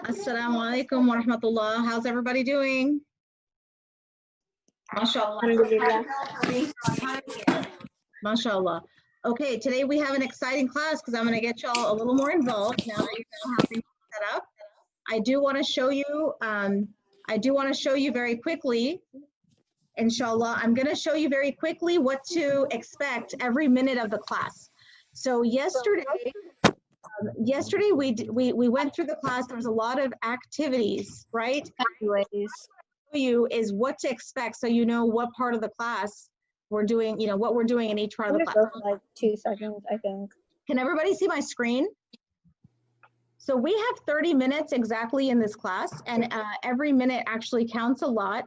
Assalamu alaikum wa rahmatullah. How's everybody doing? MashaAllah. MashaAllah. Okay, today we have an exciting class because I'm going to get y'all a little more involved now that you know how things are set up. I do want to show you very quickly, inshallah. I'm going to show you very quickly what to expect every minute of the class. So yesterday we went through the class. There was a lot of activities, right? Anyways, You is what to expect, so you know what part of the class we're doing, you know, what we're doing in each part of the class. for like 2 seconds, I think. Can everybody see my screen? So we have 30 minutes exactly in this class, and every minute actually counts a lot.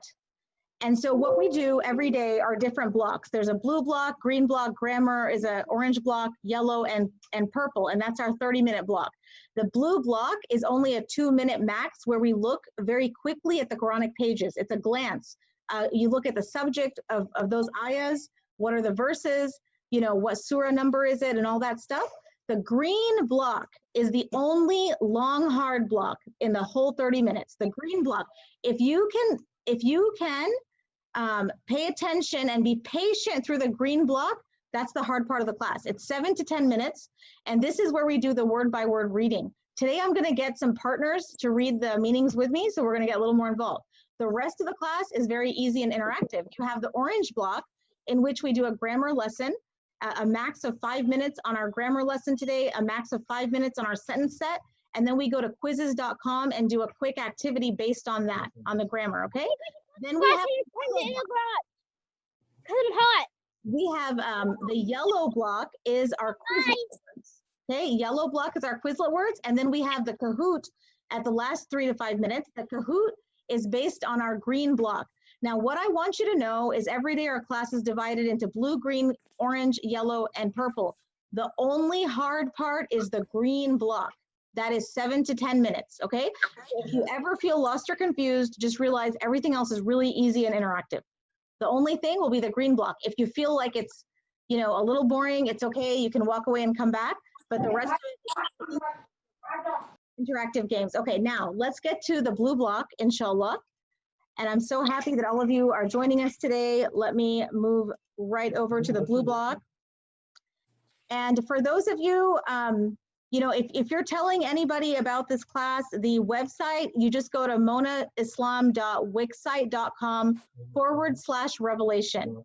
And so what we do every day are different blocks. There's a blue block, green block, grammar is an orange block, yellow and purple, and that's our 30-minute block. The blue block is only a 2-minute max where we look very quickly at the Quranic pages. It's a glance. You look at the subject of those ayahs, what are the verses, you know, what surah number is it and all that stuff. The green block is the only long, hard block in the whole 30 minutes. The green block, if you can pay attention and be patient through the green block, that's the hard part of the class. It's 7 to 10 minutes, and this is where we do the word-by-word reading. Today, I'm gonna get some partners to read the meanings with me, so we're gonna get a little more involved. The rest of the class is very easy and interactive. You have the orange block, in which we do a grammar lesson, a max of 5 minutes on our grammar lesson today, a max of 5 minutes on our sentence set, and then we go to quizzes.com and do a quick activity based on that, on the grammar, okay? Then we have the yellow block is our Quizlet words. Okay, yellow block is our Quizlet words, and then we have the Kahoot at the last 3 to 5 minutes. The Kahoot is based on our green block. Now, what I want you to know is every day our class is divided into blue, green, orange, yellow, and purple. The only hard part is the green block. That is 7 to 10 minutes, okay? If you ever feel lost or confused, just realize everything else is really easy and interactive. The only thing will be the green block. If you feel like it's, you know, a little boring, it's okay. You can walk away and come back, but the rest of it is interactive games. Okay, now let's get to the blue block, inshallah. And I'm so happy that all of you are joining us today. Let me move right over to the blue block. And for those of you, you know, if you're telling anybody about this class, the website, you just go to monaislam.wixsite.com/revelation.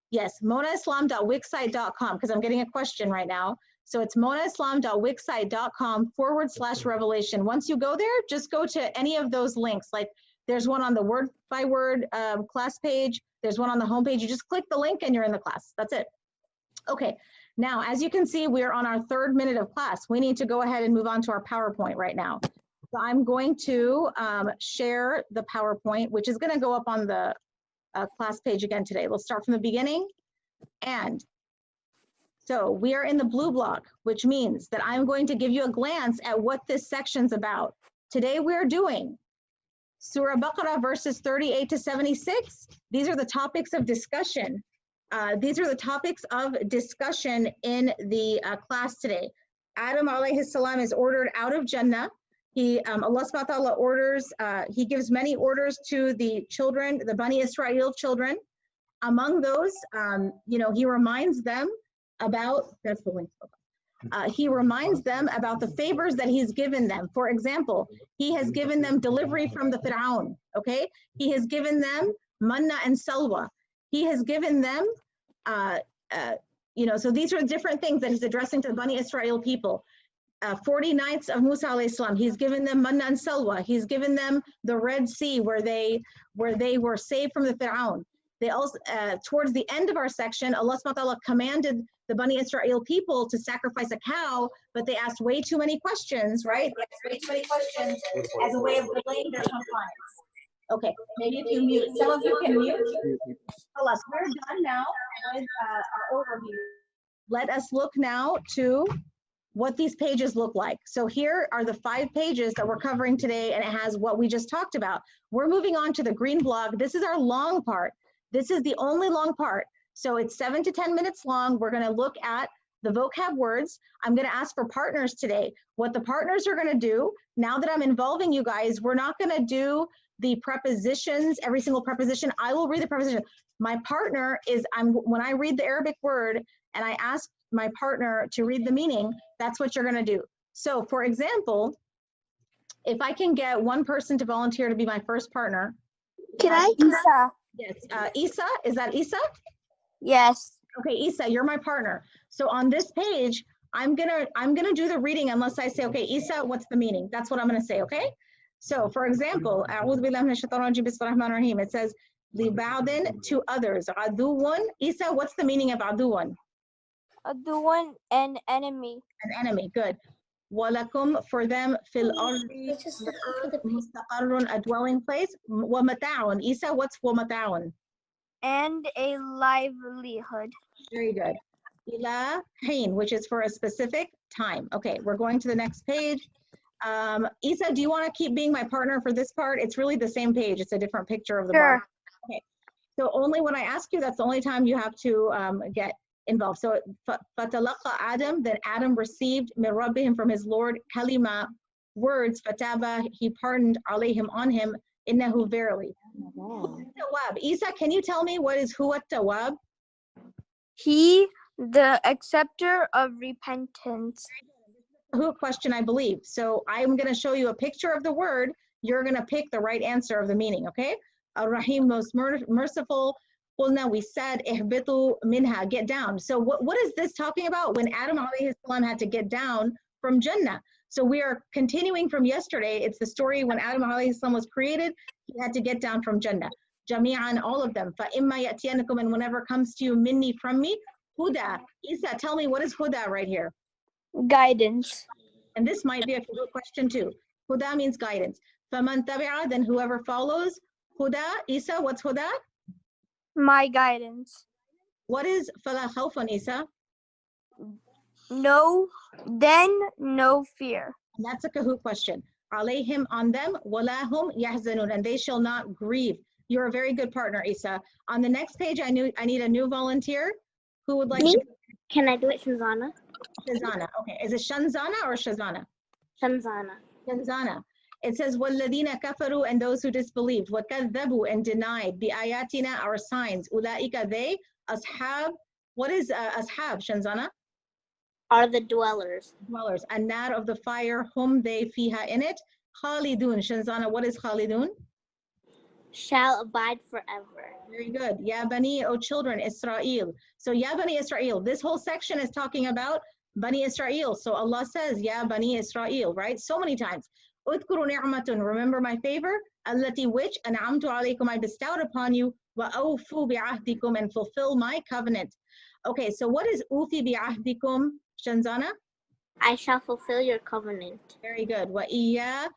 Yes, monaislam.wixsite.com, because I'm getting a question right now. So it's monaislam.wixsite.com/revelation. Once you go there, just go to any of those links. Like there's one on the word by word class page. There's one on the homepage. You just click the link and you're in the class. That's it. Okay. Now, as you can see, we're on our 3rd minute of class. We need to go ahead and move on to our PowerPoint right now. So I'm going to share the PowerPoint, which is going to go up on the class page again today. We'll start from the beginning. And so we are in the blue block, which means that I'm going to give you a glance at what this section's about. Today we're doing Surah Baqarah verses 38 to 76. These are the topics of discussion. These are the topics of discussion in the class today. Adam alayhi salam is ordered out of Jannah. Allah subhanahu wa ta'ala orders, he gives many orders to the children, the Bani Israel children. Among those, you know, he reminds them about, that's the link. He reminds them about the favors that he's given them. For example, he has given them delivery from the Fir'aun, okay? He has given them manna and salwa. He has given them, you know, so these are different things that he's addressing to the Bani Israel people. 40 nights of Musa alayhi salam, he's given them manna and salwa. He's given them the Red Sea where they were saved from the Fir'aun. They also, towards the end of our section, Allah subhanahu wa ta'ala commanded the Bani Israel people to sacrifice a cow, but they asked way too many questions, right? They asked way too many questions as a way of delaying their compliance. Okay, maybe if you mute, some of you can mute. Alas, we're done now with our overview. Let us look now to what these pages look like. So here are the 5 pages that we're covering today, and it has what we just talked about. We're moving on to the green block. This is our long part. This is the only long part. So it's 7 to 10 minutes long. We're going to look at the vocab words. I'm going to ask for partners today. What the partners are going to do, now that I'm involving you guys, we're not going to do the prepositions, every single preposition. I will read the preposition. My partner is, when I read the Arabic word and I ask my partner to read the meaning, that's what you're going to do. So for example, if I can get one person to volunteer to be my first partner. Can I? Isa. Yes, Isa, is that Isa? Yes. Okay, Isa, you're my partner. So on this page, I'm gonna do the reading unless I say, okay, Isa, what's the meaning? That's what I'm gonna say, okay? So for example, it says, لِبَعْضٍ to others. عَدُوٌ. Isa, what's the meaning of عَدُوٌ? Aduan, an enemy. An enemy, good. وَلَكُمْ for them, fil ardi, the earth, mustaqarrun, a dwelling place. وَمَتَاعٌ. Isa, what's وَمَتَاعٌ? And a livelihood. Very good. Ila hain, which is for a specific time. Okay, we're going to the next page. Isa, do you want to keep being my partner for this part? It's really the same page. It's a different picture of the bar. Okay, so only when I ask you, that's the only time you have to get involved. So فَتَلَقَّى Adam, then Adam received min rabbihim from his Lord, kalima, words, fataba, he pardoned alayhim on him, innahu verily. Tawab. Isa, can you tell me what is huwa tawab? He, the acceptor of repentance. Who question, I believe. So I'm going to show you a picture of the word. You're going to pick the right answer of the meaning, okay? Ar-Rahim, most merciful. Qulna, we said, ihbitu minha, get down. So what is this talking about? When Adam alayhi salam had to get down from Jannah. So we are continuing from yesterday. It's the story when Adam alayhi salam was created, he had to get down from Jannah. Jami'an, all of them. فَإِمَّا يَأْتِيَنَكُمْ, and whenever comes to you, minni, from me, huda. Isa, tell me, what is huda right here? Guidance. And this might be a good question too. Huda means guidance. فَمَنْ تَبِعَ, then whoever follows. Huda, Isa, what's huda? My guidance. What is فَلَا خَوْفٌ, Isa? No fear. And that's a Kahoot question. عَلَيْهِمْ, on them, وَلَا هُمْ يَحْزَنُونَ, and they shall not grieve. You're a very good partner, Isa. On the next page, I need a new volunteer. Who would like to? Can I do it, Shanzana? Shazana. Okay, is it Shanzana or Shazana? Shanzana. Shanzana. It says, وَالَّذِينَ كَفَرُوا, and those who disbelieved, وَكَذَّبُوا, and denied, بِآيَاتِنَا, our signs, أُولَٰئِكَ, they, ashab, what is ashab, Shanzana? Are the dwellers. Dwellers, an-nar, of the fire, hum, they, fiha, in it, khalidun, Shanzana, what is khalidun? Shall abide forever. Very good. Ya Bani, O children, Israel. So Ya Bani Israel, this whole section is talking about Bani Israel. So Allah says, Ya Bani Israel, right? So many times. Udkuru ni'matun, remember my favor, allati, which, an'amtu alaykum, I bestowed upon you, wa awfu bi'ahdikum, and fulfill my covenant. Okay, so what is ufi bi'ahdikum, Shanzana? I shall fulfill your covenant. Very good. Wa iya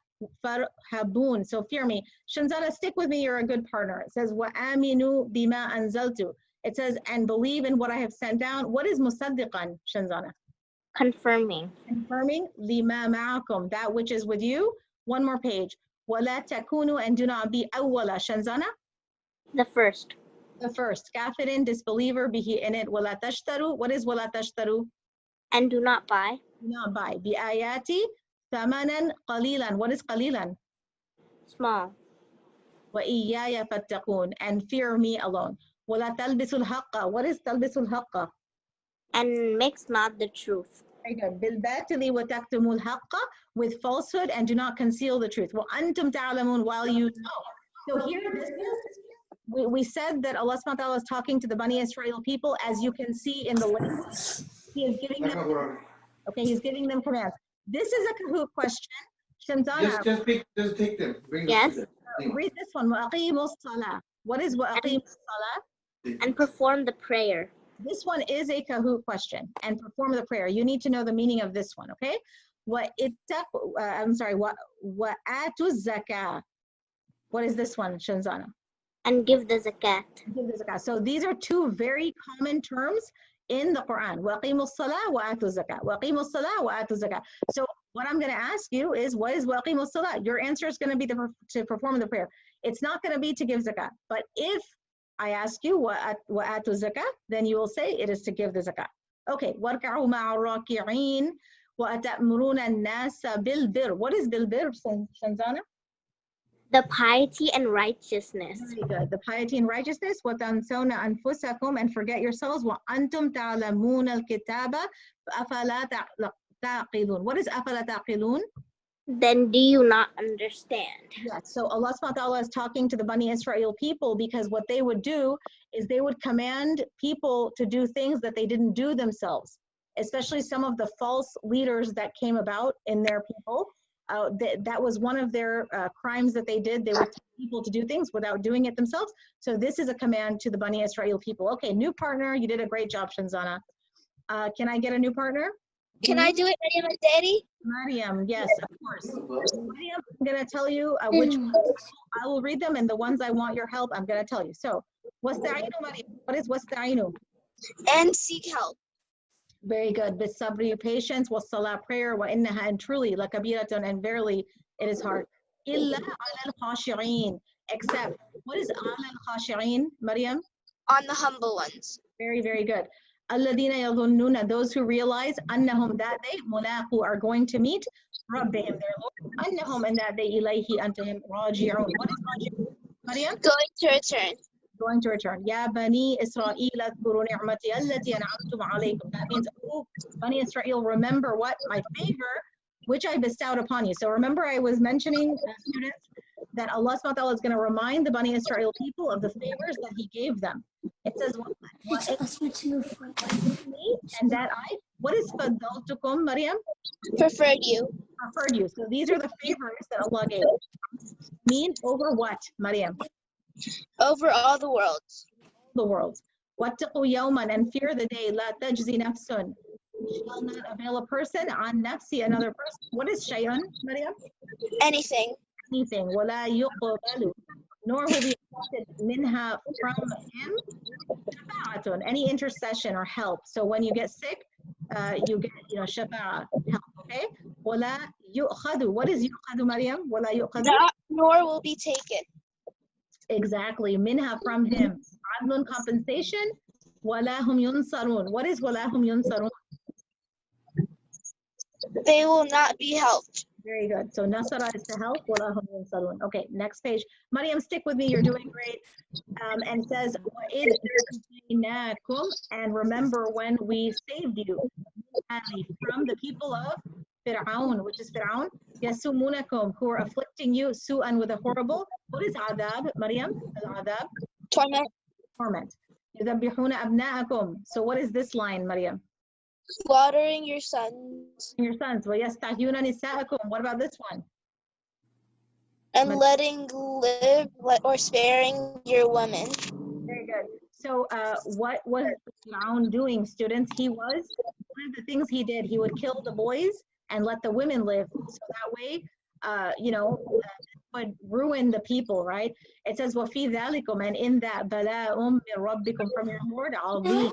farhabun, so fear me. Shanzana, stick with me, you're a good partner. It says, wa aminu bima anzaltu. It says, and believe in what I have sent down. What is musaddiqan, Shanzana? Confirming. Confirming, lima ma'akum, that which is with you. One more page. Wala takunu, and do not be awwala, Shanzana? The first. The first. Kafirin, disbeliever, bihi, in it. Wala tashtaru, what is wala tashtaru? And do not buy. Do not buy. Bi ayati, thamanan qalilan, what is qalilan? Small. Wa iyaya fattaqun, and fear me alone. Wala talbisul haqqa, what is talbisul haqqa? And mix not the truth. Very good. Bilbatili wa taktumul haqqa, with falsehood, and do not conceal the truth. Wa antum ta'lamun, while you know. So here, we said that Allah subhanahu wa ta'ala is talking to the Bani Israel people, as you can see in the list. He is giving them, okay, he's giving them commands. This is a Kahoot question. Shanzana, just take them. Bring Yes. them. read this one. وَأَقِيمُوا الصَّلَاةَ. What is وَأَقِيمُوا الصَّلَاةَ? And perform the prayer. This one is a Kahoot question, and perform the prayer. You need to know the meaning of this one, okay? I'm sorry, وَآتُوا الزَّكَاةَ. What is this one, Shanzana? And give the zakat. Give the zakah. So these are two very common terms in the Quran. وَأَقِيمُوا الصَّلَاةَ وَآتُوا الزَّكَاةَ. وَأَقِيمُوا الصَّلَاةَ وَآتُوا الزَّكَاةَ. So what I'm going to ask you is, what is وَأَقِيمُوا الصَّلَاةَ? Your answer is going to be to perform the prayer. It's not going to be to give zakah. But if I ask you وَآتُوا الزَّكَاةَ, then you will say it is to give the zakah. Okay, وَارْكَعُوا مَعَ الرَّاكِعِينَ وَأَتَأْمُرُونَ النَّاسَ بِالْبِرِّ. What is بِالْبِرِّ, Shanzana? The piety and righteousness. Very good. The piety and righteousness. وَتَنْسَوْنَ أَنفُسَكُمْ, and forget yourselves. وَأَنْتُمْ تَعْلَمُونَ الْكِتَابَ فَأَفَلَا تَعْقِلُونَ. What is أَفَلَا تَعْقِلُونَ? Then do you not understand? Yes, so Allah subhanahu wa ta'ala is talking to the Bani Israel people, because what they would do is they would command people to do things that they didn't do themselves, especially some of the false leaders that came about in their people. That was one of their crimes that they did. They would tell people to do things without doing it themselves. So this is a command to the Bani Israel people. Okay, new partner, you did a great job, Shanzana. Can I get a new partner? Can I do it, Maryam and Daddy? Mariam, yes, of course. Mariam, I'm going to tell you which ones I will read them, and the ones I want your help, I'm going to tell you. So, wasta'inu, Mariam. What is wasta'inu? And seek help. Very good. Bisabri, patience. Wassalah, prayer. Wa innaha, and truly, lakabiratun, and verily, it is hard. Illa ala al-khashi'een. Except, what is ala al-khashi'een, Mariam? On the humble ones. Very, very good. Alladina yadhunnuna, those who realize annahum, that they mulaqu, are going to meet rabbihim, their Lord, annahum, and that they ilayhi, unto him raji'un. What is raji'un, Maryam? Going to return. Going to return. Ya bani Israel adhkuru ni'mati allati an'amtu alaykum. That means, oh, Bani Israel, remember what? My favor, which I bestowed upon you. So remember, I was mentioning, students, that Allah subhanahu wa ta'ala is going to remind the Bani Israel people of the favors that he gave them. It says, and that I, what is faddaltukum, Maryam? Preferred you. Preferred you. So these are the favors that Allah gave. Mean over what, Maryam? Over all the worlds. The world. Wattaqu yawman, and fear the day, la tajzi nafsun, shall not avail a person on nafsi, another person. What is shay'un, Maryam? Anything. Anything. Wala yuqbalu, nor will be accepted minha, from him, shafa'atun, any intercession or help. So when you get sick, you get, shafa'a, help, okay? Wala yu'khadu. What is yu'khadu, Maryam? Wala yu'khadu. Nor will be taken. Exactly. Minha, from him. Adlun, compensation. Wala hum yunsarun. What is wala hum yunsarun? They will not be helped. Very good. So nasara is to help. Wala hum yunsarun. Okay, next page. Maryam, stick with me. You're doing great. And says, وَإِذْ نَجَّيْنَاكُمْ, and remember when we saved you from the people of Fir'aun, which is Fir'aun, يَسُمُونَكُمْ, who are afflicting you, su'an, with a horrible. What is adab, Maryam? Al-adab? Torment. Torment. يُذَبِّحُونَ أَبْنَاءَكُمْ. So what is this line, Maryam? Slaughtering your sons. Your sons. وَيَسْتَحْيُونَ نِسَاءَكُمْ. What about this one? And letting live or sparing your women. Very good. So what was Fir'aun doing, students? He was, one of the things he did, he would kill the boys and let the women live. So that way, would ruin the people, right? It says, وَفِي ذَلِكُمْ, and in that, بَلَاءٌ مِّن رَبِّكُمْ, from your Lord, عَظِيمٌ.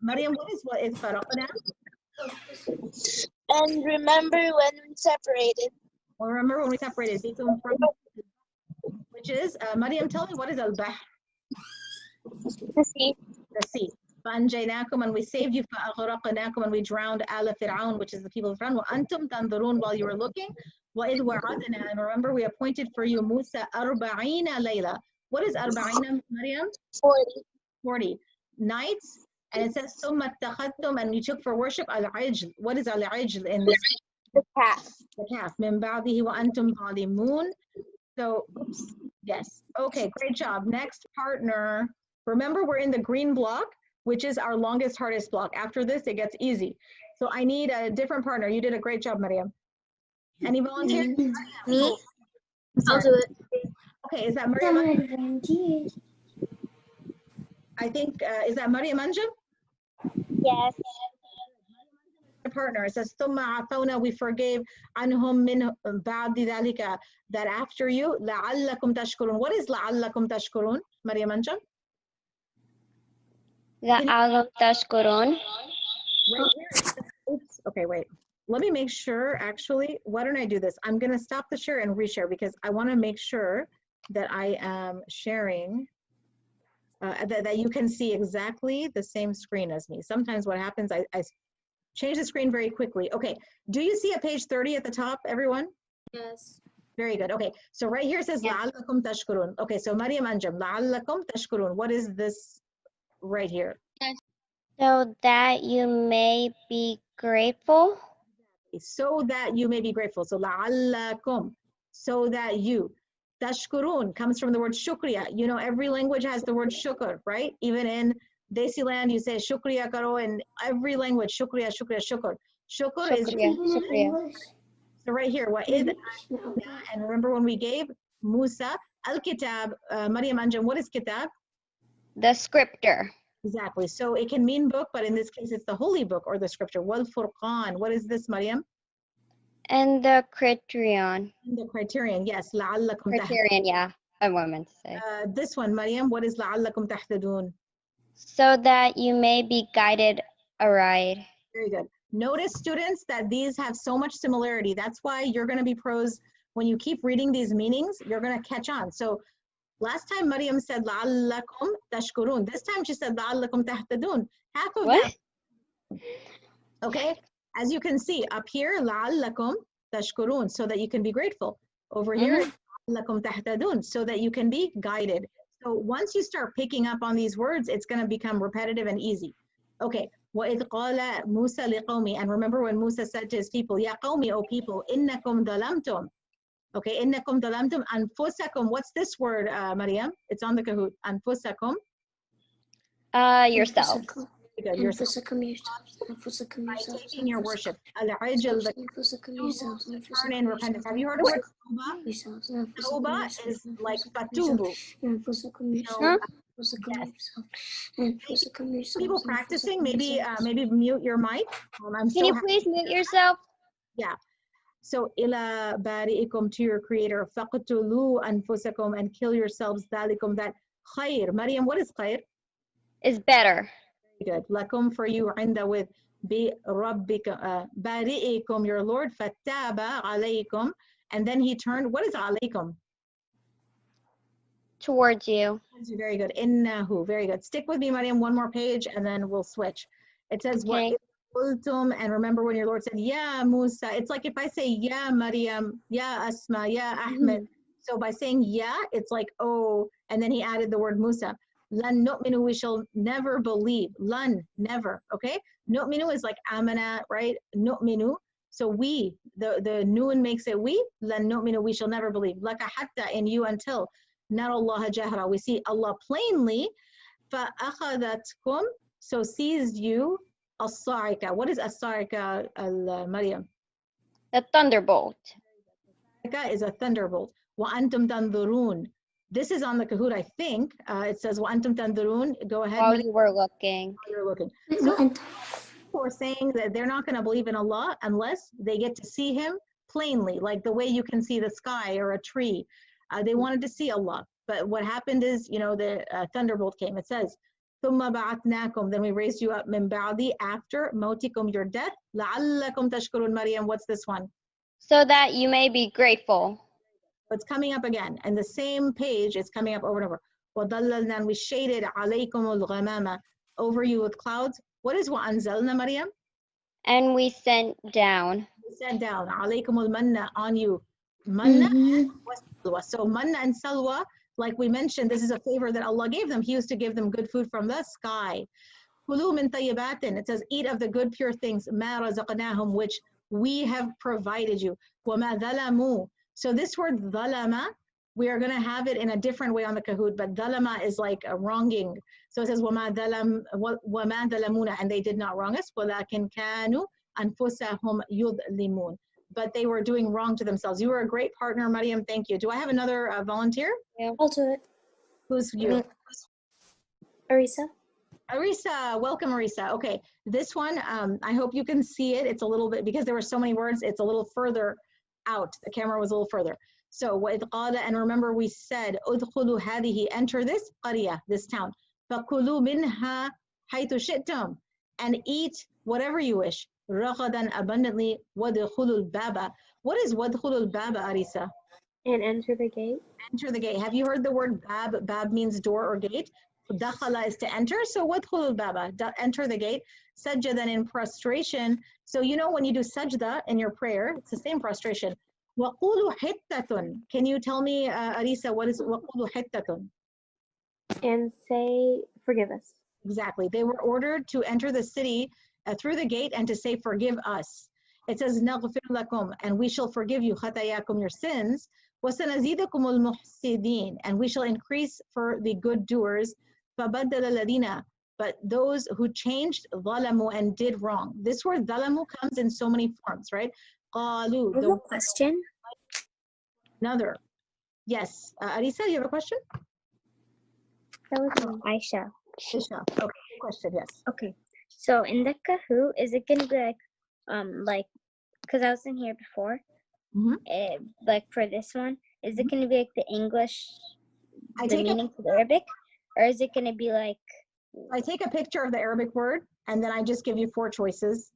Maryam, what is faraqna? And remember when we separated. Well, remember when we separated, from, which is, Maryam, tell me, what is al-bahr? The sea. The sea. فَأَنْجَيْنَاكُمْ, and we saved you, فَأَغْرَقْنَاكُمْ, and we drowned ala Fir'aun, which is the people of Fir'aun, وَأَنْتُمْ تَنْظُرُونَ, while you were looking, وَإِذْ وَعَدْنَا, and remember we appointed for you Musa 40 layla. What is 40, Maryam? 40 nights. And it says, ثُمَّ اتَّخَذْتُمْ, and you took for worship al-ijl. What is al-ijl in this? The calf. The calf. مِن بَعْدِهِ وَأَنْتُمْ ظَالِمُونَ. So, oops, yes. Okay, great job. Next partner. Remember, we're in the green block, which is our longest, hardest block. After this, it gets easy. So I need a different partner. You did a great job, Maryam. Any volunteers? Me? I'll do it. Okay, is that Maryam? I think, is that Maryam Anjum? Yes. Partner. It says, ثُمَّ عَفَوْنَا, we forgave عَنْهُمْ مِنْ بَعْدِ ذَلِكَ, that after you, لَعَلَّكُمْ تَشْكُرُونَ. What is لَعَلَّكُمْ تَشْكُرُونَ, Maryam Anjum? لَعَلَّكُمْ تَشْكُرُونَ. Oops, okay, wait. Let me make sure, actually, why don't I do this? I'm gonna stop the share and reshare, because I wanna make sure that I am sharing that you can see exactly the same screen as me. Sometimes what happens, I change the screen very quickly. Okay, do you see a page 30 at the top, everyone? Yes. Very good. Okay, so right here it says لعلكم تشكرون. Okay, so Maryam Anjam, لعلكم تشكرون. What is this right here? So that you may be grateful. So that you may be grateful. So لعلكم, so that you. Tashkurun comes from the word shukriya. You know, every language has the word shukr, right? Even in Desi land, you say shukriya karo. In every language, shukriya, shukriya, shukr. Shukr is, Shukriya. so right here, وَإِذْ and remember when we gave Musa al-kitab, Maryam Anjam, what is kitab? The scripture. Exactly. So it can mean book, but in this case, it's the holy book or the scripture. Wal Furqan. What is this, Maryam? And the criterion. The criterion. Yes. لعلكم Criterion, yeah. I meant to say. This one, Maryam, what is لعلكم تهتدون? So that you may be guided aright. Very good. Notice, students, that these have so much similarity. That's why you're going to be pros. When you keep reading these meanings, you're going to catch on. So last time Maryam said لعلكم تشكرون. This time she said لعلكم تهتدون. Half of What? that. Okay. As you can see up here, لعلكم تشكرون, so that you can be grateful. Over here, لعلكم تهتدون, so that you can be guided. So once you start picking up on these words, it's going to become repetitive and easy. Okay. وَإِذْ قَالَ مُوسَى لِقَوْمِ, and remember when Musa said to his people, يَا قَوْمِ, O people, إِنَّكُمْ ظَلَمْتُمْ. Okay, إِنَّكُمْ ظَلَمْتُمْ أَنفُسَكُمْ. What's this word, Maryam? It's on the Kahoot. أنفسكم. Yourselves. Good, yourself. By taking your worship. Al-ajl, the turn in repentance. Have you heard of word tawbah? Tawbah is like fatubu. Huh? Yes. People practicing, maybe mute your mic. I'm Can so you happy. please mute yourself? Yeah. So ila bari'ikum, to your creator, faqtulu anfusakum, and kill yourselves, dhalikum, that khair. Maryam, what is khair? Is better. Very good. Lakum, for you, inda, with bi rabbika, bari'ikum, your Lord, fattaba alaykum, and then he turned. What is alaykum? Towards you. Very good. Innahu. Very good. Stick with me, Maryam, one more page, and then we'll switch. It says, Okay. what qultum, and remember when your Lord said, Ya Musa. It's like if I say, Ya Maryam, Ya Asma, Ya Ahmed. So by saying Ya, it's like, oh, and then he added the word Musa. Lan nu'minu, we shall never believe. Lan, never. Okay? Nu'minu is like amana, right? Nu'minu. So we, the noon makes it we. Lan nu'minu, we shall never believe. Laka hatta, in you until. Not Allah jahra. We see Allah plainly. فَأَخَذَتْكُمْ, so seized you. As-sa'ika. What is as-sa'ika, Maryam? The thunderbolt. As-sa'ika is a thunderbolt. وَأَنْتُمْ تَنْظُرُونَ. This is on the Kahoot, I think. It says وَأَنْتُمْ تَنْظُرُونَ. Go ahead. While Maryam. you were looking. You're looking. So people are saying that they're not going to believe in Allah unless they get to see Him plainly, like the way you can see the sky or a tree. They wanted to see Allah, but what happened is, you know, the thunderbolt came. It says, ثُمَّ بَعَثْنَاكُمْ, then we raised you up, مِن بَعْدِ, after مَوْتِكُمْ, your death, لَعَلَّكُمْ تَشْكُرُونَ. Maryam, what's this one? So that you may be grateful. It's coming up again, and the same page is coming up over and over. وَضَلَّلْنَا, and we shaded عَلَيْكُمُ الْغَمَامَ, over you with clouds. What is وَأَنزَلْنَا, Maryam? And we sent down. We sent down عَلَيْكُمُ الْمَنَّ, on you. Manna and salwa. So manna and salwa, like we mentioned, this is a favor that Allah gave them. He used to give them good food from the sky. Kulu min tayyibatin, it says, eat of the good pure things, ma razaqnahum, which we have provided you. Wa ma dhalamu. So this word dhalama, we are going to have it in a different way on the Kahoot, but dhalama is like a wronging. So it says, wa ma dhalamuna, and they did not wrong us, walakin kanu anfusahum yudlimun. But they were doing wrong to themselves. You were a great partner, Maryam. Thank you. Do I have another volunteer? I'll do it. Who's you? Arisa. Arisa, welcome, Arisa. Okay, this one, I hope you can see it. It's a little bit, because there were so many words, it's a little further out. The camera was a little further. So, وَإِذْ قَالَ, and remember we said, أُدْخُلُوا هَذِهِ, enter this قَرْيَةَ, this town. فَكُلُوا مِنْهَا حَيْثُ شِئْتُمْ, and eat whatever you wish. رَغَدًا, abundantly. وَدْخُلُوا الْبَابَ. What is وَدْخُلُوا الْبَابَ, Arisa? And enter the gate. Enter the gate. Have you heard the word bab? Bab means door or gate. dakhala is to enter. So wadkhulul baba, enter the gate. Sajjadan in prostration. So you know when you do sajda in your prayer, it's the same prostration. Waqulu hittatun. Can you tell me, Arisa, what is waqulu hittatun? And say, forgive us. Exactly. They were ordered to enter the city through the gate and to say, forgive us. It says, نَغْفِرْ لَكُمْ, and we shall forgive you, خَطَيَاكُمْ, your sins, وَسَنَزِيدَكُمُ الْمُحْسِدِينَ, and we shall increase for the good doers, فَبَدَّلَ الَّذِينَ, but those who changed, ظَلَمُوا, and did wrong. This word ظَلَمُوا comes in so many forms, right? قَالُوا, I have a question. another. Yes. Arisa, you have a question? That was Aisha. Isha. Okay, good question, yes. Okay. So in the Kahoot, is it gonna be like, because I was in here before, Mhm. like for this one, is it gonna be like the English, I the take a meaning to the Arabic, or is it gonna be like? I take a picture of the Arabic word and then I just give you 4 choices.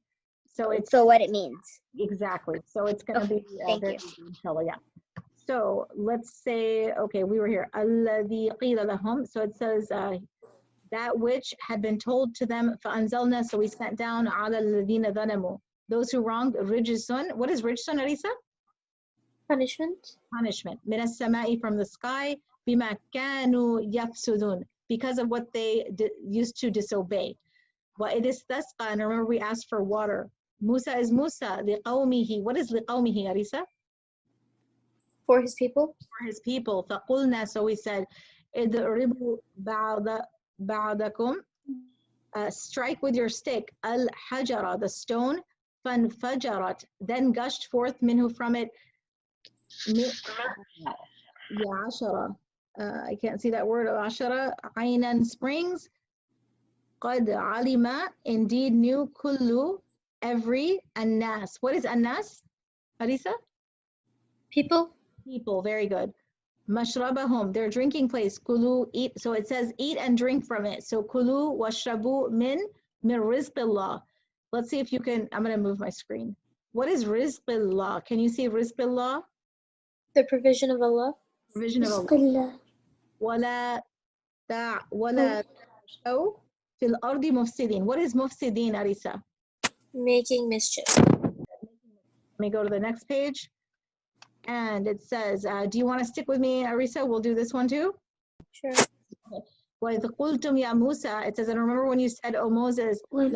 So it's So what it means? exactly. So it's going to Okay, be thank very you. easy, inshallah, yeah. So let's say, okay, we were here. الَّذِي قِيلَ لَهُمْ. So it says that which had been told to them. فَأَنزَلْنَا. So we sent down عَلَى الَّذِينَ ظَلَمُوا. Those who wronged, rijsun. What is rijsun, Arisa? Punishment. Punishment. مِنَ السَّمَاءِ, from the sky. بِمَا كَانُوا يَفْسُدُونَ, because of what they used to disobey. وَإِذِ اسْتَسْقَى, and remember we asked for water. Musa is Musa, لِقَوْمِهِ. What is لِقَوْمِهِ, Arisa? For his people. For his people. فَقُلْنَا, so we said, اضْرِبُوا بَعْضَكُمْ, strike with your stick, al-hajara, the stone, فَانْفَجَرَتْ, then gushed forth, minhu, from it, عَشَرَة, I can't see that word, عَشَرَة, عَيْنًا, springs, قَدْ عَلِمَ, indeed knew, kullu, every, الناس. What is الناس, Arisa? People. People, very good. Mashrabahum, their drinking place. Kulu, eat. So it says eat and drink from it. So kulu washrabu min rizqillah. Let's see if you can, I'm going to move my screen. What is rizqillah? Can you see rizqillah? The provision of Allah. Provision of Allah. Wala ta'shaw fil ardi mufsidin. What is mufsidin, Arisa? Making mischief. Let me go to the next page. And it says, do you want to stick with me, Arisa? We'll do this one too. Sure. وَإِذْ قُلْتُمْ يَا مُوسَى, it says, and remember when you said, oh Moses, When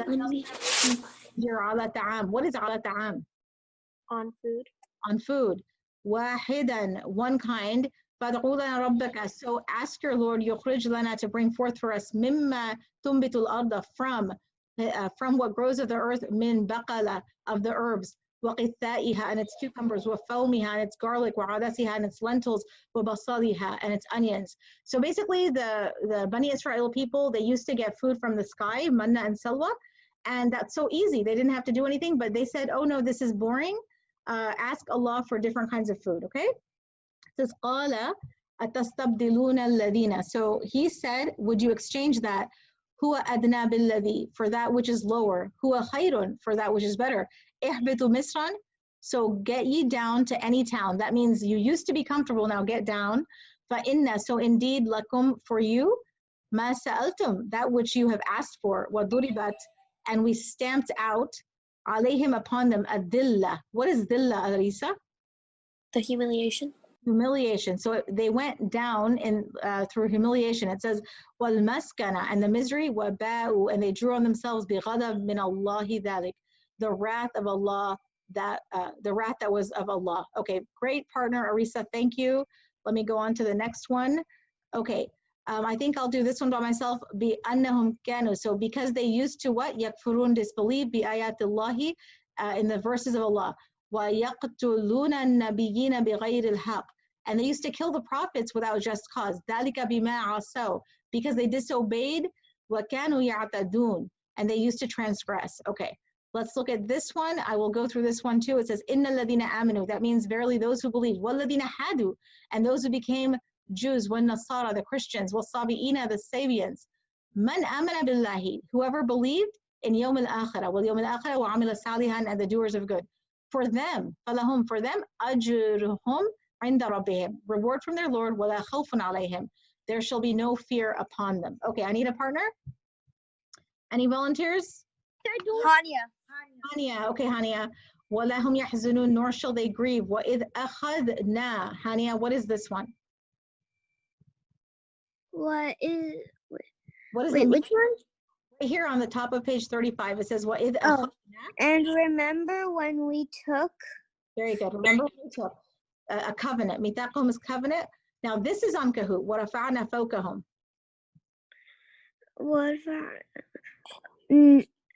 you're عَلَى طَعَام. What is عَلى طَعَام? on food. On food. وَاحِدًا, one kind. فَادْعُوا لَنَا رَبَّكَ, so ask your Lord, يُخْرِجْ لَنَا, to bring forth for us, مِمَّا تُنْبِتُ الْأَرْضَ, from what grows of the earth, min baqala, of the herbs, وَقِثَّائِهَا, and its cucumbers, وَفَوْمِهَا, and its garlic, وَعَدَسِهَا, and its lentils, وَبَصَلِهَا, and its onions. So basically the Bani Israel people, they used to get food from the sky, manna and salwa, and that's so easy. They didn't have to do anything, but they said, oh no, this is boring. Ask Allah for different kinds of food, okay? It says, قَالَ أَتَسْتَبْدِلُونَ الَّذِينَ. So he said, would you exchange that? هُوَ أَدْنَى بِالَّذِي, for that which is lower. هُوَ خَيْرٌ, for that which is better. إِحْبِطُوا مِصْرًا, so get ye down to any town. That means you used to be comfortable, now get down. فَإِنَّ, so indeed, lakum, for you, مَا سَأَلْتُمْ, that which you have asked for. وَضُرِبَتْ, and we stamped out, عَلَيْهِمْ, upon them, أَذِلَّةٌ. What is dhilla, Arisa? The humiliation. Humiliation. So they went down in through humiliation. It says وَالْمَسْكَنَةَ, and the misery, وَبَاءُ, and they drew on themselves بِغَضَبٍ مِنَ اللَّهِ ذَلِكَ, the wrath of Allah, that the wrath that was of Allah. Okay, great partner, Arisa, thank you. Let me go on to the next one. Okay, I think I'll do this one by myself. بِأَنَّهُمْ كَانُوا, so because they used to what? يَكْفُرُونَ, disbelieve, بِآيَاتِ اللَّهِ, in the verses of Allah. وَيَقْتُلُونَ النَّبِيِّينَ بِغَيْرِ الْحَقِّ, and they used to kill the prophets without just cause. ذَلِكَ بِمَا عَصَوْا, because they disobeyed. وَكَانُوا يَعْتَدُونَ, and they used to transgress. Okay, let's look at this one. I will go through this one too. It says, إِنَّ الَّذِينَ آمَنُوا, that means verily those who believe. وَالَّذِينَ هَادُوا, and those who became Jews. وَالنَّصَارَى, the Christians. وَالصَّابِئِينَ, the Sabians. مَنْ آمَنَ بِاللَّهِ, whoever believed in يَوْمِ الْآخِرَةِ, وَالْيَوْمِ الْآخِرَةِ وَعَمِلَ صَالِحًا, and the doers of good. For them, فَلَهُمْ, for them, أَجْرُهُمْ عِنْدَ رَبِّهِمْ, reward from their Lord, وَلَا خَوْفٌ عَلَيْهِمْ, there shall be no fear upon them. Okay, I need a partner. Any volunteers? Hania. Hania, okay, Hania. وَلَا هُمْ يَحْزُنُونَ, nor shall they grieve. وَإِذْ أَخَذْنَا. Hania, what is this one? What is? What does it Wait, mean? which one? Right here on the top of page 35, it says وَإِذْ Oh. أَخَذْنَا. And remember when we took? Very good. Remember we took a covenant. ميثاقهم is covenant. Now this is on Kahoot. وَرَفَعْنَا فَوْقَهُم. What?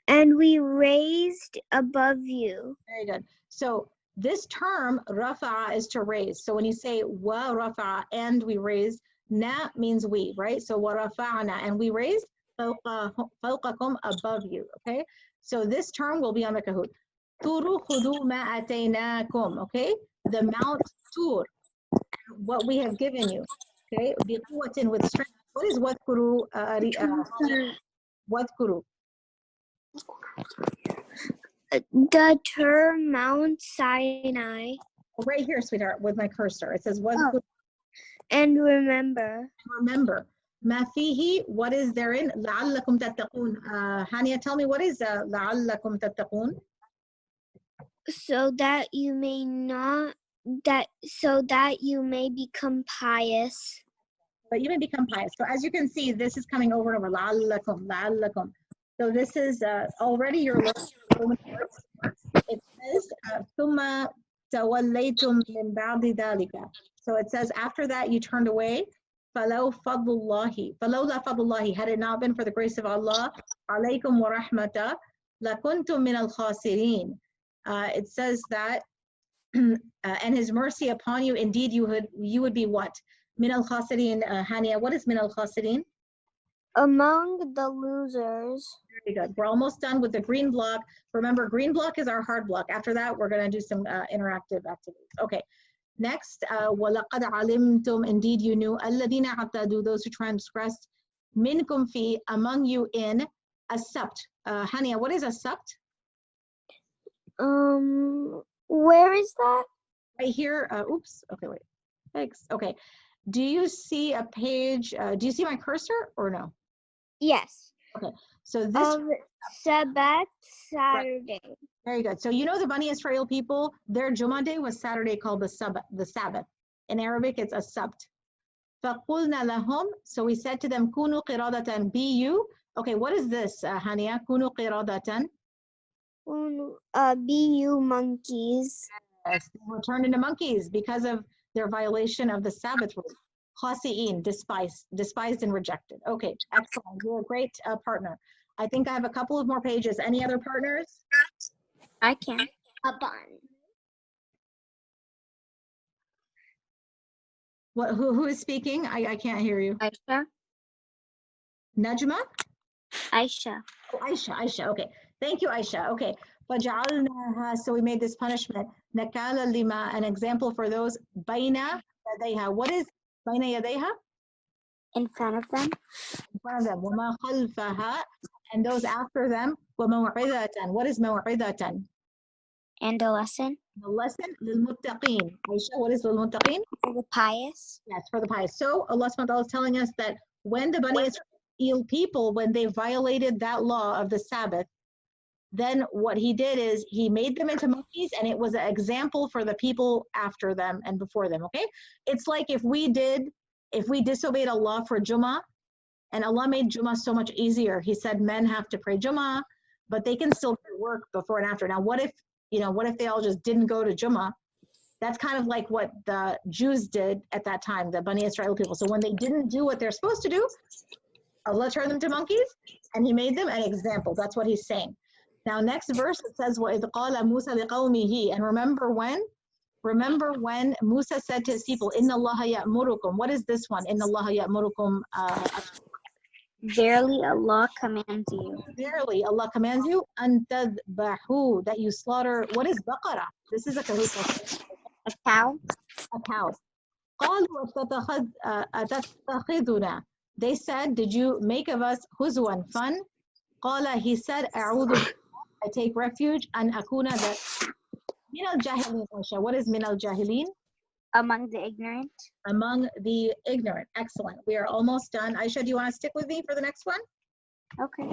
And we raised above you. Very good. So this term, rafa'a, is to raise. So when you say wa rafa'a, and we raised, na means we, right? So wa rafa'na, and we raised fawqakum, above you, okay? So this term will be on the Kahoot. Turu khudu ma ataynakum, okay? The Mount Tur, what we have given you, okay? Biquwatin, with strength. What is wadkuru? Wadkuru. The term Mount Sinai. Right here, sweetheart, with my cursor. It says wadkuru. Oh. And remember. Remember, ما فيه, what is therein? لعلكم تتقون. Hania, tell me, what is لعلكم تتقون? So that you may not, so that you may become pious. But you may become pious. So as you can see, this is coming over and over. لعلكم, لعلكم. So this is already your list. It says ثم توليتم من بعد ذلك. So it says after that you turned away. فلو فضل الله, فلولا فضل الله, had it not been for the grace of Allah, عليكم ورحمته, لكنتم من الخاسرين. It says that, and His mercy upon you, indeed you would be what? من الخاسرين. Hania, what is من الخاسرين? Among the losers. Very good. We're almost done with the green block. Remember, green block is our hard block. After that, we're going to do some interactive activities. Okay. Next, وَلَقَدْ عَلِمْتُمْ, indeed you knew, الَّذِينَ اعْتَدُوا, those who transgressed, مِنْكُمْ فِي, among you in, a sept. Hania, what is a sept? Where is that? Right here. Oops. Okay, wait. Thanks. Okay. Do you see a page? Do you see my cursor or no? Yes. Okay. So this. Sabbath, Saturday. Right. Very good. So you know the Bani Israel people, their Jummah day was Saturday, called the Sabbath. In Arabic, it's a sabt. فَقُلْنَا لَهُمْ, so we said to them, كُونُوا قِرَادَةً, be you. Okay, what is this, Hania? كُونُوا قِرَادَةً. Be you monkeys. Yes, they were turned into monkeys because of their violation of the Sabbath rule. Khasi'in, despised and rejected. Okay, excellent. You're a great partner. I think I have a couple of more pages. Any other partners? I can. A bun. What? Who is speaking? I can't hear you. Aisha. Najma? Aisha. Oh, Aisha. Okay. Thank you, Aisha. Okay. فَجَعَلْنَاهَا, so we made this punishment. نَكَالًا لِمَا, an example for those. بَيْنَ يَدَيْهَا. What is بَيْنَ يَدَيْهَا? In front of them. In front of them. وَمَا خَلْفَهَا, and those after them. وَمَوْعِظَةً. What is مَوْعِظَةً? And a lesson. The lesson, لِلْمُتَّقِينَ. Aisha, what is لِلْمُتَّقِينَ? For the pious. Yes, for the pious. So Allah subhanahu wa ta'ala is telling us that when the Bani Israel people, when they violated that law of the Sabbath, then what he did is he made them into monkeys, and it was an example for the people after them and before them, okay? It's like if we disobeyed Allah for Jummah, and Allah made Jummah so much easier. He said men have to pray Jummah, but they can still do work before and after. Now, what if they all just didn't go to Jummah? That's kind of like what the Jews did at that time, the Bani Israel people. So when they didn't do what they're supposed to do, Allah turned them to monkeys, and he made them an example. That's what he's saying. Now, next verse, it says, وَإِذْ قَالَ مُوسَى لِقَوْمِهِ, and remember when Musa said to his people, إِنَّ اللَّهَ يَأْمُرُكُمْ. What is this one? إِنَّ اللَّهَ يَأْمُرُكُمْ. Verily Allah commands you. Verily Allah commands you, أَن تَذْبَحُوا, that you slaughter. What is baqara? This is a Kahoot. A cow. A cow. قَالُوا أَتَتَّخِذُنَا. They said, did you make of us huzwan, fun? قَالَ, he said, أَعُوذُ, I take refuge, an akuna, that min al-jahilin. What is min al-jahilin? Among the ignorant. Among the ignorant. Excellent. We are almost done. Aisha, do you want to stick with me for the next one? Okay.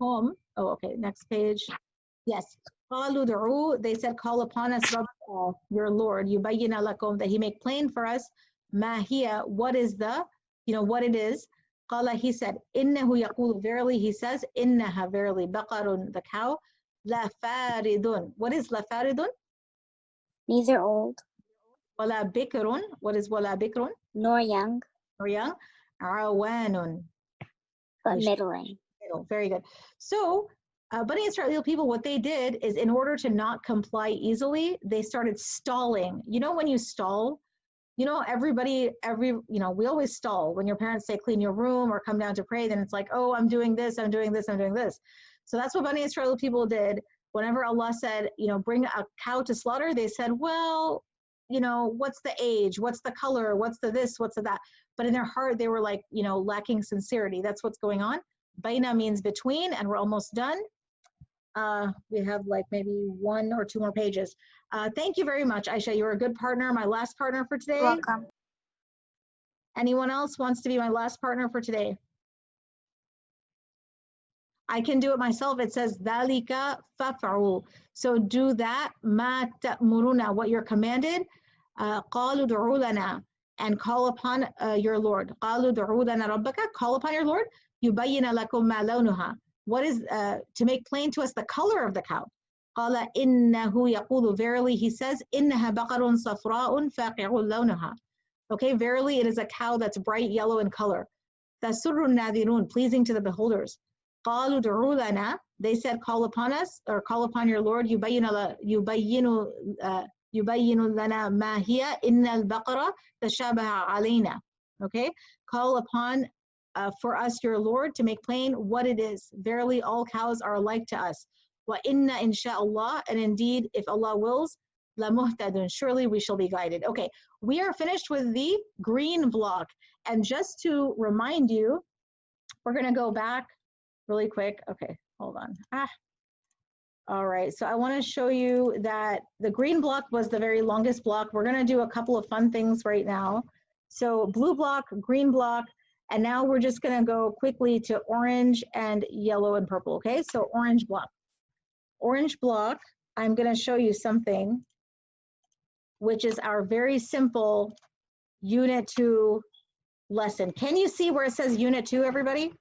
Home. Oh, okay. Next page. Yes. قالوا دعوا, they said, call upon us, your Lord, يبين لكم, that he make plain for us, ما هي, what is the, what it is. قال, he said, إنه يقول, verily, he says, إنها, verily, بقر, the cow, لا فارض. What is لا فارض? Neither old ولا بكر. What is ولا بكر? nor young, Or young. عوان. but middling. Very good. So, Bani Israel people, what they did is, in order to not comply easily, they started stalling. You know, when you stall, everybody, we always stall. When your parents say clean your room or come down to pray, then it's like, oh, I'm doing this, I'm doing this, I'm doing this. So that's what Bani Israel people did. Whenever Allah said, bring a cow to slaughter, they said, well, what's the age? What's the color? What's the this? What's the that? But in their heart, they were like, lacking sincerity. That's what's going on. Baina means between, and we're almost done. We have like maybe 1 or 2 more pages. Thank you very much, Aisha. You're a good partner, my last partner for today. Welcome. Anyone else wants to be my last partner for today? I can do it myself. It says, ذَلِكَ فَفْعُلُ. So do that, مَا تَأْمُرُونَ, what you're commanded. قَالُوا دُعُوا لَنَا, and call upon your Lord. قَالُوا دُعُوا لَنَا رَبَّكَ, call upon your Lord. يُبَيِّنَ لَكُم مَا لَوْنُهَا. What is, to make plain to us the color of the cow. قَالَ إِنَّهُ يَقُولُ, verily he says, إِنَّهَا بَقَرٌ صَفْرَاءٌ فَاقِعٌ لَوْنُهَا. Okay, verily it is a cow that's bright yellow in color. تَسُرُّ النَّاذِرُونَ, pleasing to the beholders. قَالُوا دُعُوا لَنَا, they said, call upon us, or call upon your Lord. يُبَيِّنُ لَنَا مَا هِيَ إِنَّ الْبَقَرَ تَشَابَهَ عَلَيْنَا. Okay, call upon for us your Lord to make plain what it is. Verily all cows are alike to us. وَإِنَّ إِنْ شَاءَ اللَّهِ, and indeed if Allah wills, لَمُهْتَدٌ, surely we shall be guided. Okay, we are finished with the green block. And just to remind you, we're going to go back really quick. Okay, hold on. All right, so I want to show you that the green block was the very longest block. We're going to do a couple of fun things right now. So blue block, green block, and now we're just going to go quickly to orange and yellow and purple. Okay, so orange block. Orange block, I'm going to show you something, which is our very simple Unit 2 lesson. Can you see where it says Unit 2, everybody?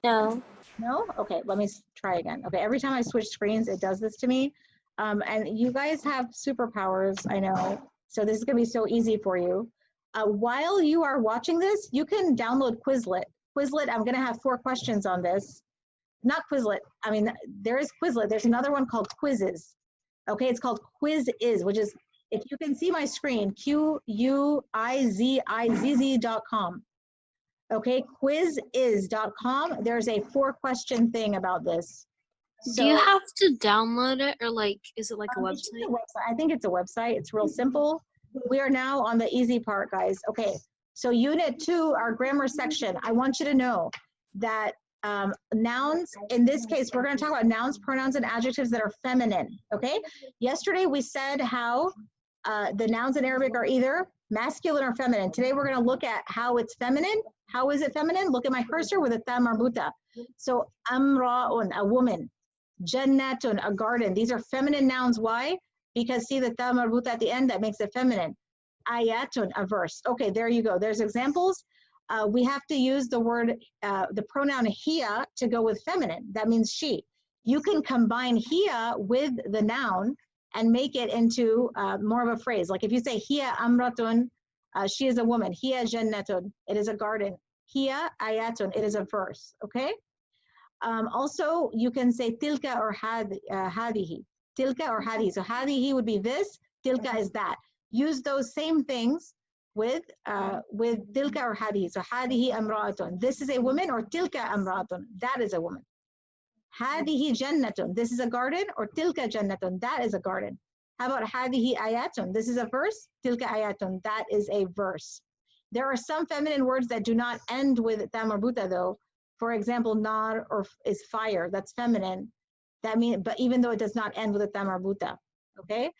No. No? Okay, let me try again. Okay, every time I switch screens, it does this to me. And you guys have superpowers, I know. So this is going to be so easy for you. While you are watching this, you can download Quizlet. Quizlet, I'm going to have 4 questions on this. Not Quizlet. I mean, there is Quizlet. There's another one called Quizzes. Okay, it's called Quizizz, which is, if you can see my screen, Quizizz.com. Okay, quizizz.com. There's a 4-question thing about this. So, do you have to download it, or like, is it like a it's just website? a website? I think it's a website. It's real simple. We are now on the easy part, guys. Okay, so Unit 2, our grammar section. I want you to know that nouns, in this case, we're going to talk about nouns, pronouns, and adjectives that are feminine. Okay, yesterday we said how the nouns in Arabic are either masculine or feminine. Today we're going to look at how it's feminine. How is it feminine? Look at my cursor with a ta marbuta. So amra'un, a woman. Jannatun, a garden. These are feminine nouns. Why? Because see the ta marbuta at the end, that makes it feminine. Ayatun, a verse. Okay, there you go. There's examples. We have to use the word, the pronoun hiya to go with feminine. That means she. You can combine hiya with the noun and make it into more of a phrase. Like if you say hiya amratun, she is a woman. Hiya jannatun, it is a garden. Hiya ayatun, it is a verse. Okay. Also, you can say tilka or hadihi. Tilka or hadihi. So hadihi would be this. Tilka is that. Use those same things with tilka or hadihi. So hadihi amra'atun. This is a woman, or tilka amra'atun. That is a woman. Hadihi jannatun. This is a garden, or tilka jannatun. That is a garden. How about hadihi ayatun? This is a verse. Tilka ayatun. That is a verse. There are some feminine words that do not end with ta marbuta though. For example, nar or is fire. That's feminine. That means, but even though it does not end with a ta marbuta. Okay.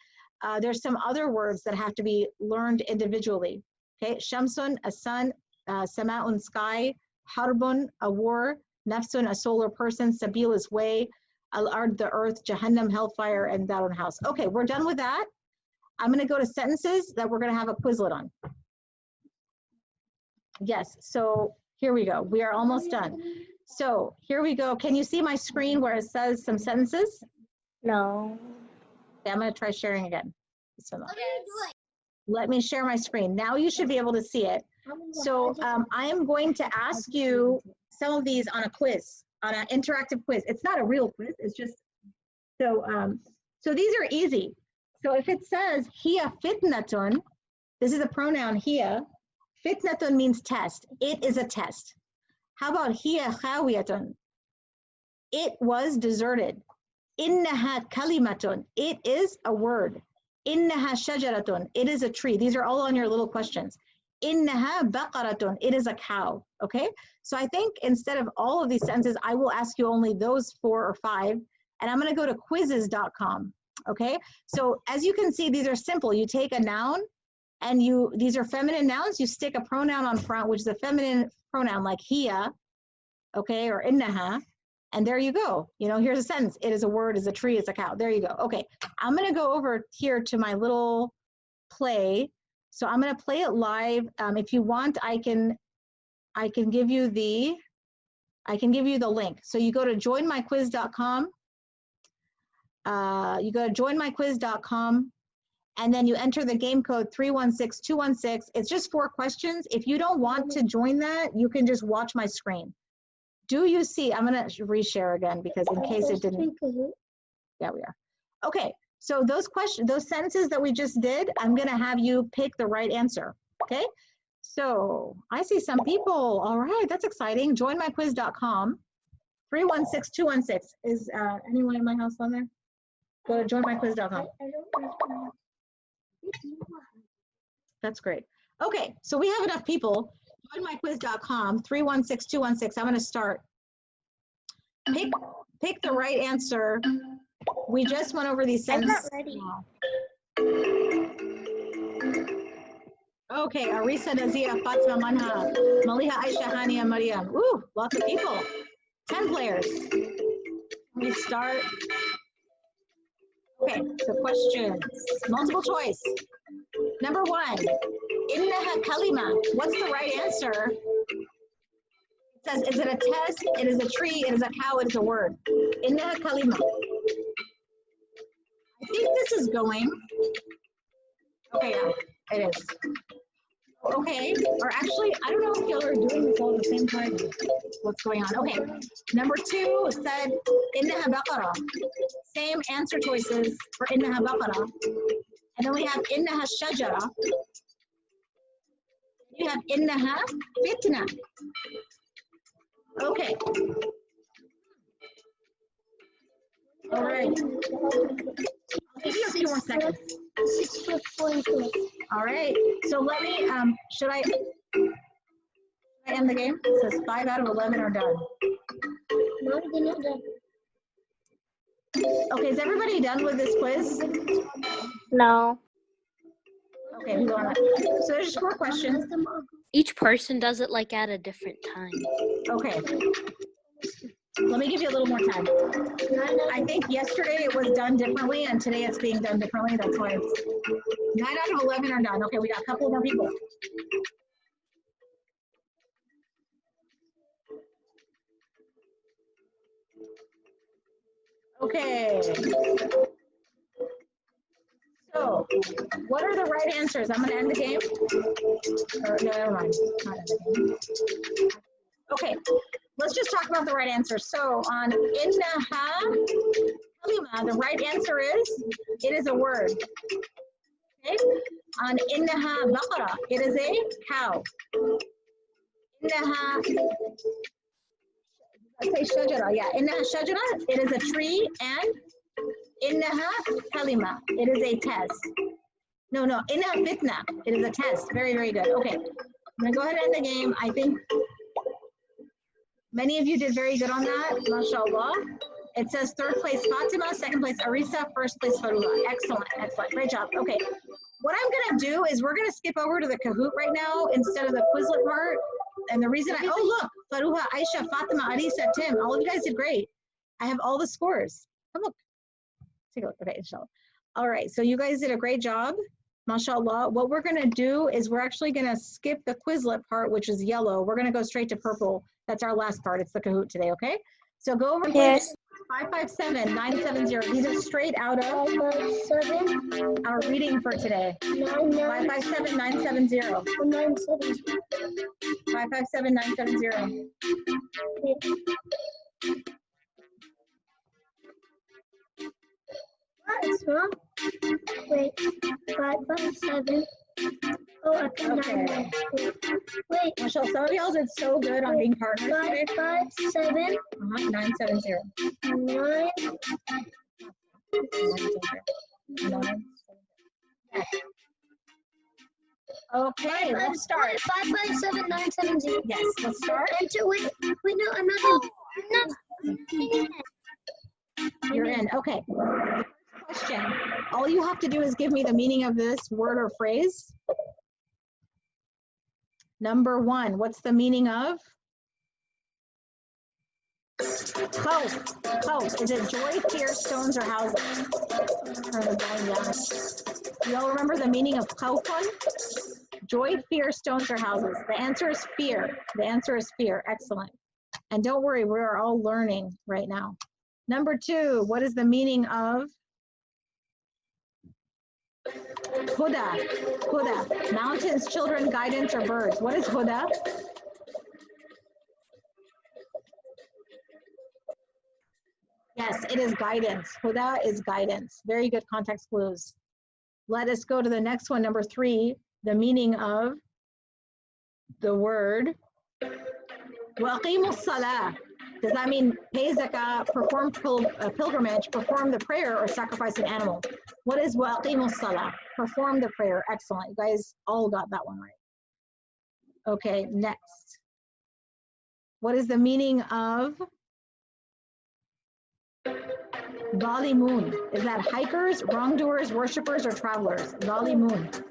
there's some other words that have to be learned individually. Okay, shamsun, a sun, sama'un, sky, harbun, a war, nafsun, a solar person, sabil is way, al-ard, the earth, jahannam, hellfire, and darun, house. Okay, we're done with that. I'm going to go to sentences that we're going to have a Quizlet on. Yes, so here we go. We are almost done. So here we go. Can you see my screen where it says some sentences? No. Okay, I'm going to try sharing again. Let me share my screen. Now you should be able to see it. So I am going to ask you some of these on a quiz, on an interactive quiz. It's not a real quiz. It's just, so these are easy. So if it says, hiya fitnatun, this is a pronoun hiya. Fitnatun means test. It is a test. How about hiya khawiyatun? It was deserted. Innaha kalimatun. It is a word. Innaha shajaratun. It is a tree. These are all on your little questions. Innaha baqaratun. It is a cow. Okay? So I think instead of all of these sentences, I will ask you only those 4 or 5. And I'm going to go to quizzes.com. Okay? So as you can see, these are simple. You take a noun and these are feminine nouns. You stick a pronoun on front, which is a feminine pronoun like hiya, okay, or innaha. And there you go. You know, here's a sentence. It is a word, is a tree, it's a cow. There you go. Okay, I'm going to go over here to my little play. So I'm going to play it live. If you want, I can give you the link. So you go to joinmyquiz.com. You go to joinmyquiz.com, and then you enter the game code 316216. It's just 4 questions. If you don't want to join that, you can just watch my screen. Do you see? I'm going to reshare again because in case it didn't. Yeah, we are. Okay, so those sentences that we just did, I'm going to have you pick the right answer. Okay, so I see some people. All right, that's exciting. Joinmyquiz.com. 316216. Is anyone in my house on there? Go to joinmyquiz.com. That's great. Okay, so we have enough people. Joinmyquiz.com, 316216. I'm going to start. Pick the right answer. We just went over these sentences. I'm not ready. Okay, Arisa, Nazia, Fatima, Manha, Maliha, Aisha, Hania, Mariam. Ooh, lots of people. 10 players. We start. Okay, so questions. Multiple choice. Number 1, innaha kalima. What's the right answer? It says, is it a test? It is a tree. It is a cow. It is a word. Innaha kalima. I think this is going. Okay, yeah, it is. Okay, or actually, I don't know if y'all are doing this all at the same time. What's going on? Okay, number 2 said innaha baqara. Same answer choices for innaha baqara. And then we have innaha shajara. You have innaha fitna. Okay. All right. I'll give you a few more seconds. All right. So let me, should I end the game? It says 5 out of 11 are done. Okay, is everybody done with this quiz? No. Okay, we go on. So there's just 4 questions. Each person does it like at a different time. Okay. Let me give you a little more time. I think yesterday it was done differently and today it's being done differently. That's why it's 9 out of 11 are done. Okay, we got a couple more people. Okay. So, what are the right answers? I'm going to end the game. Or, no, never mind. Not end the game. Okay, let's just talk about the right answer. So, on innaha kalima, the right answer is, it is a word. Okay? On innaha baqara, it is a cow. Innaha, let's say shajara, yeah. Innaha shajara, it is a tree, and innaha kalima, it is a test. No, innaha fitna, it is a test. Very, very good. Okay, I'm gonna go ahead and end the game. I think many of you did very good on that, mashallah. It says third place Fatima, second place Arisa, first place Faruha. Excellent, excellent, great job. Okay, what I'm gonna do is we're gonna skip over to the Kahoot right now instead of the Quizlet part. And the reason oh look, Faruha, Aisha, Fatima, Arisa, Tim, all of you guys did great. I have all the scores. Come look, take a look, okay, inshallah. All right, so you guys did a great job, mashallah. What we're gonna do is we're actually gonna skip the Quizlet part, which is yellow. We're gonna go straight to purple. That's our last part, it's the Kahoot today, okay? So go over here. Yes. 557-970. These are straight out of 557 our reading for today. 557-970. 557-970. It's wrong. Wait, 557. Oh, I can Okay. Wait, Michelle, some of y'all did so good on being partners today. 557 970. 9. 970. Okay, let's start. 557 970. Yes, let's start. Enter. Wait, no, I'm not in. You're in. Okay. Question. All you have to do is give me the meaning of this word or phrase. Number 1, what's the meaning of? Hope. Hope. Is it joy, fear, stones, or houses? Turn the volume down. You all remember the meaning of khawfun? Joy, fear, stones, or houses? The answer is fear. The answer is fear. Excellent. And don't worry, we are all learning right now. Number 2, what is the meaning of Huda? Huda. Mountains, children, guidance, or birds? What is Huda? Yes, it is guidance. Huda is guidance. Very good context clues. Let us go to the next one, number 3. The meaning of the word وَأَقِيمُوا الصَّلَاةَ. Does that mean pay zakah, perform pilgrimage, perform the prayer, or sacrifice an animal? What is وَأَقِيمُوا الصَّلَاةَ? Perform the prayer. Excellent. You guys all got that one right. Okay, next. What is the meaning of Zalimun? Is that hikers, wrongdoers, worshipers, or travelers? Zalimun.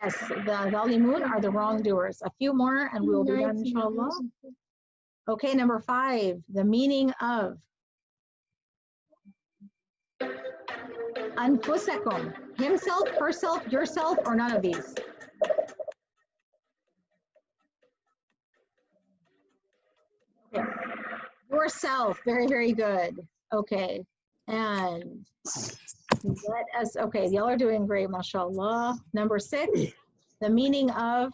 Yes, the Zalimun are the wrongdoers. A few more and we will be done, inshallah. Okay, number 5, the meaning of Anfusakum. Himself, herself, yourself, or none of these? Okay. Yourself. Very, very good. Okay. And let us, okay, y'all are doing great, mashallah. Number 6, the meaning of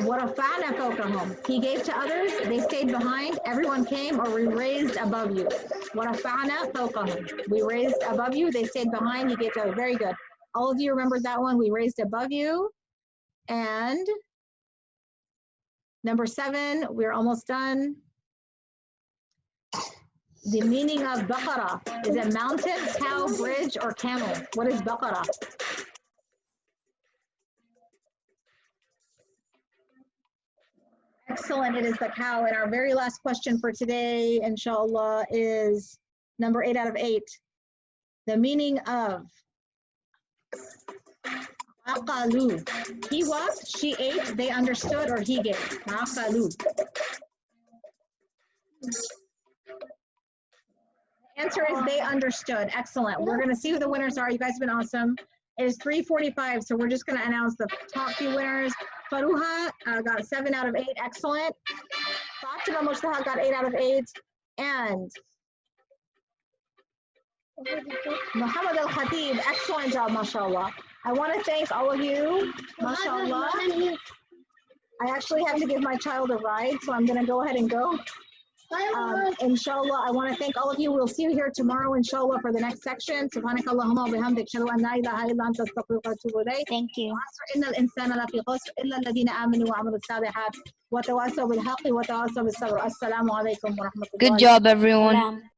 وَرَفَعْنَا فَوْقَهُمْ. He gave to others, they stayed behind, everyone came, or we raised above you. وَرَفَعْنَا فَوْقَهُمْ. We raised above you, they stayed behind, he gave to others. Very good. All of you remembered that one, we raised above you. And number 7, we're almost done. The meaning of baqara. Is it mountain, cow, bridge, or camel? What is baqara? Excellent, it is the cow. And our very last question for today, inshallah, is number 8 out of 8. The meaning of aqalu. He walked, she ate, they understood, or he gave. Aqalu. The answer is they understood. Excellent. We're going to see who the winners are. You guys have been awesome. It is 3:45, so we're just going to announce the top few winners. Faruha got 7 out of 8. Excellent. Fatima Mustaha got 8 out of 8. And Muhammad Al-Khatib, excellent job, mashallah. I want to thank all of you, mashallah. I actually have to give my child a ride, so I'm going to go ahead and go. Inshallah, I want to thank all of you. We'll see you here tomorrow, inshallah, for the next section. Subhanakallahumma wa bihamdik, ashhadu an la ilaha illa anta astaghfiruka wa atubu ilayk. Thank you. Innal insana lafi khusr illa alladhina amanu wa amilus salihat wa tawasaw bil haqqi wa tawasaw bis sabr. Assalamu alaikum wa rahmatullahi. Good job, everyone.